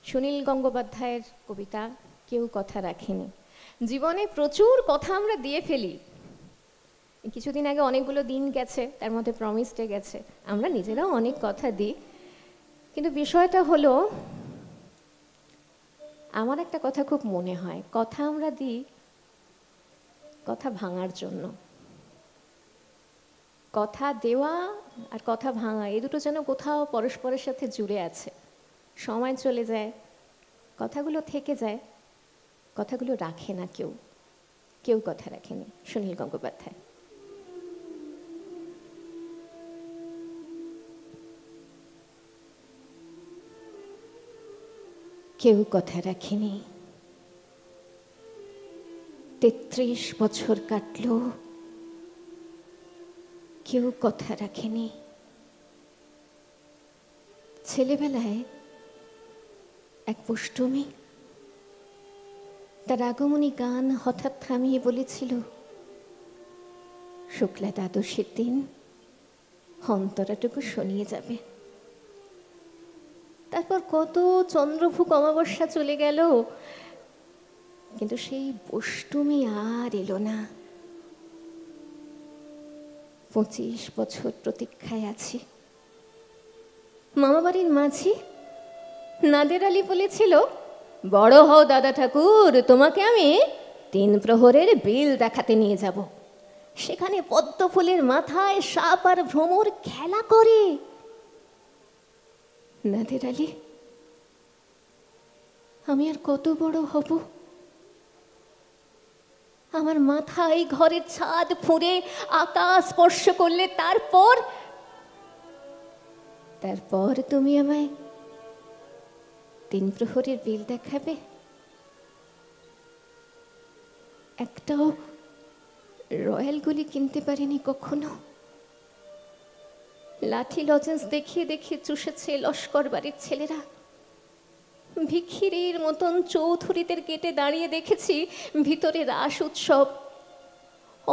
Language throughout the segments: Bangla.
সুনীল গঙ্গোপাধ্যায়ের কবিতা কেউ কথা রাখেনি। জীবনে প্রচুর কথা আমরা দিয়ে ফেলি। কিছুদিন আগে অনেকগুলো দিন গেছে, তার মধ্যে প্রমিস ডে গেছে, আমরা নিজেরাও অনেক কথা দিই। কিন্তু বিষয়টা হলো, আমার একটা কথা খুব মনে হয়, কথা আমরা দিই কথা ভাঙার জন্য। কথা দেওয়া আর কথা ভাঙা এই দুটো যেন কোথাও পরস্পরের সাথে জুড়ে আছে। সময় চলে যায়, কথাগুলো থেকে যায়, কথাগুলো রাখে না কেউ। কেউ কথা রাখেনি। সুনীল গঙ্গোপাধ্যায়। কেউ কথা রাখেনি। ৩৩ বছর কাটলো, কেউ কথা রাখেনি। ছেলেবেলায় এক পুষ্টমী তার আগমনী গান হঠাৎ থামিয়ে বলেছিল, শুক্লা দ্বাদশীর দিন অন্তরাটুকু শুনিয়ে যাবে। তারপর কত চন্দ্রভুক অমাবস্যা চলে গেল, কিন্তু সেই পুষ্টমী আর এলো না। ২৫ বছর প্রতীক্ষায় আছি। মামাবাড়ির মাঝি নাদের আলী বলেছিল, বড় হও দাদা ঠাকুর, তোমাকে আমি ৩ প্রহরের বিল দেখাতে নিয়ে যাব। সেখানে পদ্ম ফুলের মাথায় সাপ আর ভ্রমর খেলা করে। নাদের আলী, আমি আর কত বড় হব? আমার মাথায় ঘরের ছাদ ফুঁড়ে আকাশ স্পর্শ করলে তারপর তুমি আমায় ৩ প্রহরের বিল দেখাবে? একটাও রয়্যাল গুলি কিনতে পারিনি কখনো। লাঠি লজেন্স দেখিয়ে দেখিয়ে চুষেছে লস্কর বাড়ির ছেলেরা। ভিখিরির মতন চৌধুরীদের গেটে দাঁড়িয়ে দেখেছি ভিতরে রাস উৎসব।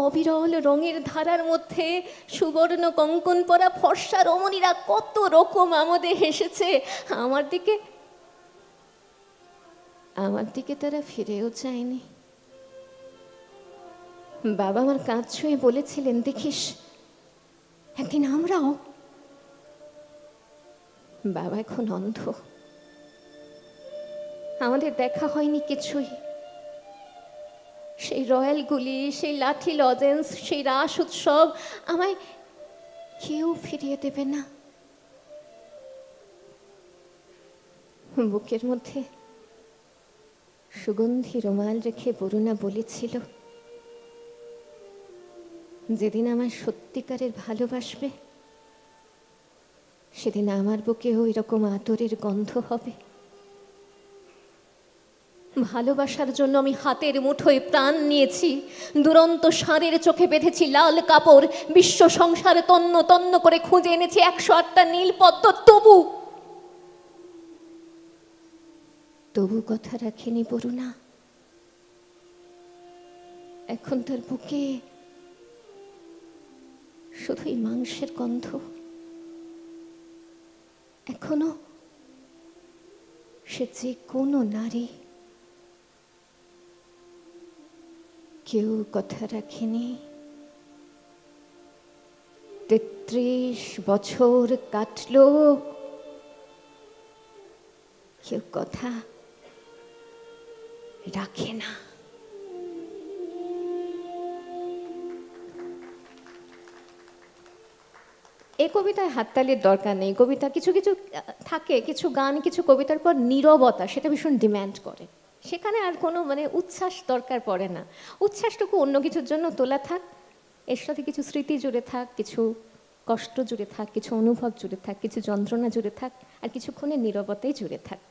অবিরল রঙের ধারার মধ্যে সুবর্ণ কঙ্কন পরা ফর্সা রমণীরা কত রকম আমোদে হেসেছে। আমার দিকে তারা ফিরেও চায়নি। বাবা আমার কাঁধ ছুঁয়ে বলেছিলেন, দেখিস একদিন আমরাও। বাবা এখন অন্ধ, আমাদের দেখা হয়নি কিছুই। সেই রয়্যাল গুলি, সেই লাঠি লজেন্স, সেই রাস উৎসব আমায় কেউ ফিরিয়ে দেবে না। বুকের মধ্যে সুগন্ধি রুমাল রেখে বরুণা বলেছিল, যেদিন আমায় সত্যিকারের ভালোবাসবে সেদিন আমার বুকেও এরকম আদরের গন্ধ হবে। ভালোবাসার জন্য আমি হাতের মুঠোয় প্রাণ নিয়েছি। দুরন্ত ষাঁড়ের চোখে বেঁধেছি লাল কাপড়। বিশ্ব সংসারে তন্ন তন্ন করে খুঁজে এনেছি ১০৮টা নীল পদ্ম। তবু কথা রাখেনি বরুণা। এখন তার বুকে শুধুই মাংসের গন্ধ। এখনো সে যে কোনো নারী। কেউ কথা রাখেনি। ৩৩ বছর কাটলো, কেউ কথা রাখে না। এই কবিতায় হাততালির দরকার নেই। কবিতা কিছু কিছু থাকে, কিছু গান, কিছু কবিতার পর নীরবতা সেটা ভীষণ ডিম্যান্ড করে। সেখানে আর কোনো উচ্ছ্বাস দরকার পড়ে না। উচ্ছ্বাসটুকু অন্য কিছুর জন্য তোলা থাক, এর সাথে কিছু স্মৃতি জুড়ে থাক, কিছু কষ্ট জুড়ে থাক, কিছু অনুভব জুড়ে থাক, কিছু যন্ত্রণা জুড়ে থাক, আর কিছুক্ষণের নীরবতাই জুড়ে থাক।